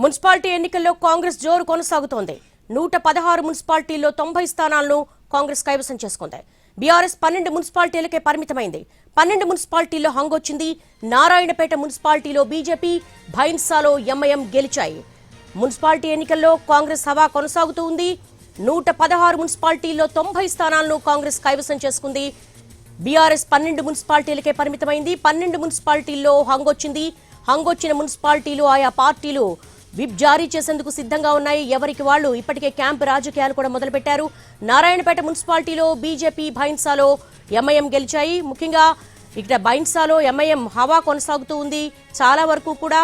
Municipality ఎన్నికల్లో కాంగ్రెస్ జోరు కొనసాగుతోంది. 116 మున్సిపాలిటీల్లో 90 స్థానాలను కాంగ్రెస్ కైవసం చేసుకుంది. బీఆర్ఎస్ 12 మున్సిపాలిటీలకే పరిమితమైంది. 12 మున్సిపాలిటీల్లో హంగొచ్చింది. నారాయణపేట మున్సిపాలిటీలో బీజేపీ, భైన్సాలో ఎంఐఎం గెలిచాయి. మున్సిపాలిటీ ఎన్నికల్లో కాంగ్రెస్ హవా కొనసాగుతూ ఉంది. 116 మున్సిపాలిటీల్లో 90 స్థానాలను కాంగ్రెస్ కైవసం చేసుకుంది. బీఆర్ఎస్ 12 మున్సిపాలిటీలకే పరిమితమైంది. 12 మున్సిపాలిటీల్లో హంగొచ్చిన మున్సిపాలిటీలు ఆయా పార్టీలు విప్ జారీ చేసేందుకు సిద్ధంగా ఉన్నాయి. ఎవరికి వాళ్ళు ఇప్పటికే క్యాంపు రాజకీయాలు కూడా మొదలుపెట్టారు. నారాయణపేట మున్సిపాలిటీలో బీజేపీ, భైన్సాలో ఎంఐఎం గెలిచాయి. ముఖ్యంగా ఇక్కడ భైన్సాలో ఎంఐఎం హవా కొనసాగుతూ ఉంది. చాలా వరకు కూడా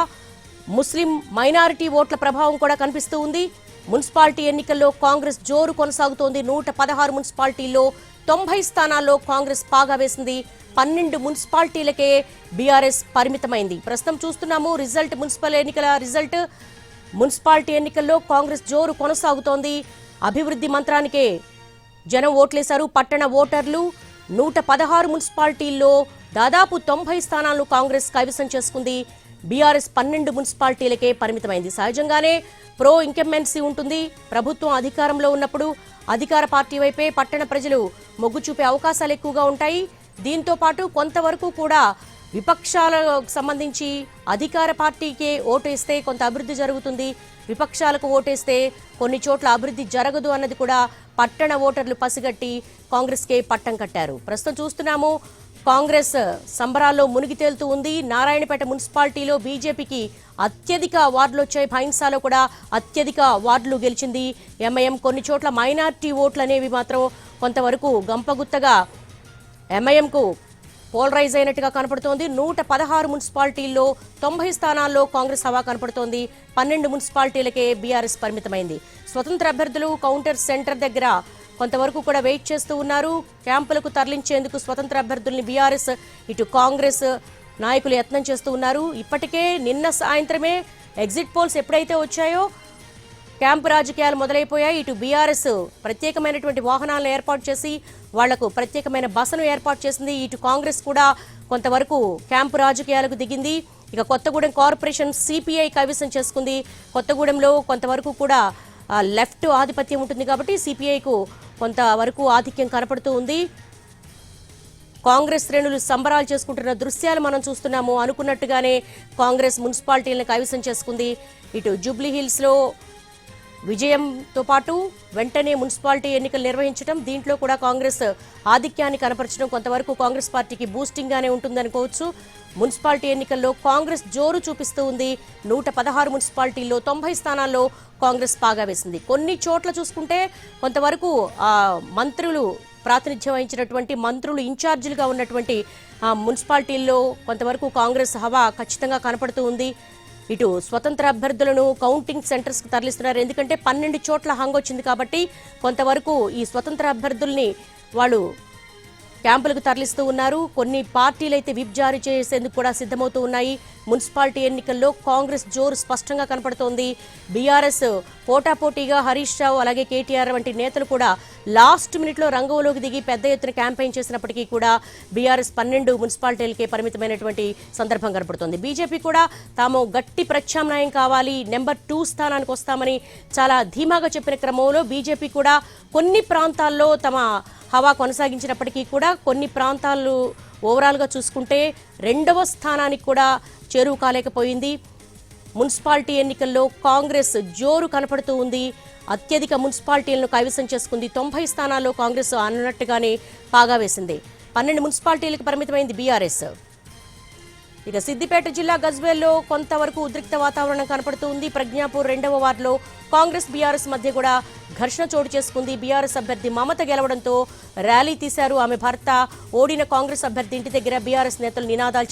ముస్లిం మైనారిటీ ఓట్ల ప్రభావం కూడా కనిపిస్తూ ఉంది. మున్సిపాలిటీ ఎన్నికల్లో కాంగ్రెస్ జోరు కొనసాగుతోంది. 116 మున్సిపాలిటీల్లో 90 స్థానాల్లో కాంగ్రెస్ పాగా వేసింది. 12 మున్సిపాలిటీలకే బీఆర్ఎస్ పరిమితమైంది. ప్రస్తుతం చూస్తున్నాము మున్సిపల్ ఎన్నికల రిజల్ట్. మున్సిపాలిటీ ఎన్నికల్లో కాంగ్రెస్ జోరు కొనసాగుతోంది. అభివృద్ధి మంత్రానికే జనం ఓట్లేశారు. పట్టణ ఓటర్లు 116 మున్సిపాలిటీల్లో దాదాపు 90 స్థానాలను కాంగ్రెస్ కైవసం చేసుకుంది. బీఆర్ఎస్ 12 మున్సిపాలిటీలకే పరిమితమైంది. సహజంగానే ప్రో ఇంకంబెన్సీ ఉంటుంది. ప్రభుత్వం అధికారంలో ఉన్నప్పుడు అధికార పార్టీ వైపే పట్టణ ప్రజలు మొగ్గు చూపే అవకాశాలు ఎక్కువగా ఉంటాయి. దీంతో పాటు కొంతవరకు కూడా విపక్షాలకు సంబంధించి అధికార పార్టీకే ఓటేస్తే కొంత అభివృద్ధి జరుగుతుంది, విపక్షాలకు ఓటేస్తే కొన్ని చోట్ల అభివృద్ధి జరగదు అన్నది కూడా పట్టణ ఓటర్లు పసిగట్టి కాంగ్రెస్కే పట్టం కట్టారు. ప్రస్తుతం చూస్తున్నాము కాంగ్రెస్ సంబరాల్లో మునిగి తేలుతూ ఉంది. నారాయణపేట మున్సిపాలిటీలో బీజేపీకి అత్యధిక వార్డులు వచ్చాయి. భైన్సాలో కూడా అత్యధిక వార్డులు గెలిచింది ఎంఐఎం. కొన్ని చోట్ల మైనార్టీ ఓట్లు అనేవి మాత్రం కొంతవరకు గంపగుత్తగా ఎంఐఎంకు పోలరైజ్ అయినట్టుగా కనపడుతోంది. 116 మున్సిపాలిటీల్లో 90 స్థానాల్లో కాంగ్రెస్ హవా కనపడుతోంది. 12 మున్సిపాలిటీలకే బీఆర్ఎస్ పరిమితమైంది. స్వతంత్ర అభ్యర్థులు కౌంటర్ సెంటర్ దగ్గర కొంతవరకు కూడా వెయిట్ చేస్తూ ఉన్నారు. క్యాంపులకు తరలించేందుకు స్వతంత్ర అభ్యర్థుల్ని బీఆర్ఎస్ ఇటు కాంగ్రెస్ నాయకులు యత్నం చేస్తూ ఉన్నారు. ఇప్పటికే నిన్న సాయంత్రమే ఎగ్జిట్ పోల్స్ ఎప్పుడైతే వచ్చాయో క్యాంపు రాజకీయాలు మొదలైపోయాయి. ఇటు బీఆర్ఎస్ ప్రత్యేకమైనటువంటి వాహనాలను ఏర్పాటు చేసి వాళ్లకు ప్రత్యేకమైన బసను ఏర్పాటు చేసింది. ఇటు కాంగ్రెస్ కూడా కొంతవరకు క్యాంపు రాజకీయాలకు దిగింది. ఇక కొత్తగూడెం కార్పొరేషన్ సిపిఐ కైవసం చేసుకుంది. కొత్తగూడెంలో కొంతవరకు కూడా లెఫ్ట్ ఆధిపత్యం ఉంటుంది కాబట్టి సిపిఐకు కొంతవరకు ఆధిక్యం కనపడుతూ ఉంది. కాంగ్రెస్ శ్రేణులు సంబరాలు చేసుకుంటున్న దృశ్యాలు మనం చూస్తున్నాము. అనుకున్నట్టుగానే కాంగ్రెస్ మున్సిపాలిటీలను కైవసం చేసుకుంది. ఇటు జూబ్లీహిల్స్లో విజయంతో పాటు వెంటనే మున్సిపాలిటీ ఎన్నికలు నిర్వహించడం, దీంట్లో కూడా కాంగ్రెస్ ఆధిక్యాన్ని కనపరచడం కొంతవరకు కాంగ్రెస్ పార్టీకి బూస్టింగ్ గానే ఉంటుందనుకోవచ్చు. మున్సిపాలిటీ ఎన్నికల్లో కాంగ్రెస్ జోరు చూపిస్తూ ఉంది. 116 మున్సిపాలిటీల్లో 90 స్థానాల్లో కాంగ్రెస్ పాగా వేసింది. కొన్ని చోట్ల చూసుకుంటే కొంతవరకు మంత్రులు ప్రాతినిధ్యం వహించినటువంటి మంత్రులు ఇన్ఛార్జీలుగా ఉన్నటువంటి మున్సిపాలిటీల్లో కొంతవరకు కాంగ్రెస్ హవా ఖచ్చితంగా కనపడుతూ ఉంది. ఇటు స్వతంత్ర అభ్యర్థులను కౌంటింగ్ సెంటర్స్కి తరలిస్తున్నారు. ఎందుకంటే 12 చోట్ల హంగొచ్చింది కాబట్టి కొంతవరకు ఈ స్వతంత్ర అభ్యర్థుల్ని వాళ్ళు క్యాంపులకు తరలిస్తూ ఉన్నారు. కొన్ని పార్టీలు అయితే విప్ జారీ చేసేందుకు కూడా సిద్ధమవుతూ ఉన్నాయి. మున్సిపాలిటీ ఎన్నికల్లో కాంగ్రెస్ జోరు స్పష్టంగా కనపడుతోంది. బీఆర్ఎస్ పోటాపోటీగా హరీష్ రావు అలాగే కేటీఆర్ వంటి నేతలు కూడా లాస్ట్ మినిట్లో రంగంలోకి దిగి పెద్ద ఎత్తున క్యాంపెయిన్ చేసినప్పటికీ కూడా బీఆర్ఎస్ 12 మున్సిపాలిటీలకే పరిమితమైనటువంటి సందర్భం కనపడుతోంది. బీజేపీ కూడా తాము గట్టి ప్రత్యామ్నాయం కావాలి, నెంబర్ 2 స్థానానికి వస్తామని చాలా ధీమాగా చెప్పిన క్రమంలో బీజేపీ కూడా కొన్ని ప్రాంతాల్లో తమ హవా కొనసాగించినప్పటికీ కూడా కొన్ని ప్రాంతాలు ఓవరాల్గా చూసుకుంటే 2వ స్థానానికి కూడా చేరువ కాలేకపోయింది. మున్సిపాలిటీ ఎన్నికల్లో కాంగ్రెస్ జోరు కనపడుతూ ఉంది. అత్యధిక మున్సిపాలిటీలను కైవసం చేసుకుంది. 90 స్థానాల్లో కాంగ్రెస్ అన్నట్టుగానే పాగా వేసింది. 12 మున్సిపాలిటీలకు పరిమితమైంది బీఆర్ఎస్. ఇక సిద్దిపేట జిల్లా గజ్వేల్లో కొంతవరకు ఉద్రిక్త వాతావరణం కనపడుతూ ఉంది. ప్రజ్ఞాపూర్ 2వ వార్డులో కాంగ్రెస్ బీఆర్ఎస్ మధ్య కూడా ఘర్షణ చోటు చేసుకుంది. బీఆర్ఎస్ అభ్యర్థి మమత గెలవడంతో ర్యాలీ తీశారు. ఆమె భర్త ఓడిన కాంగ్రెస్ అభ్యర్థి ఇంటి దగ్గర బీఆర్ఎస్ నేతలు నినాదాలు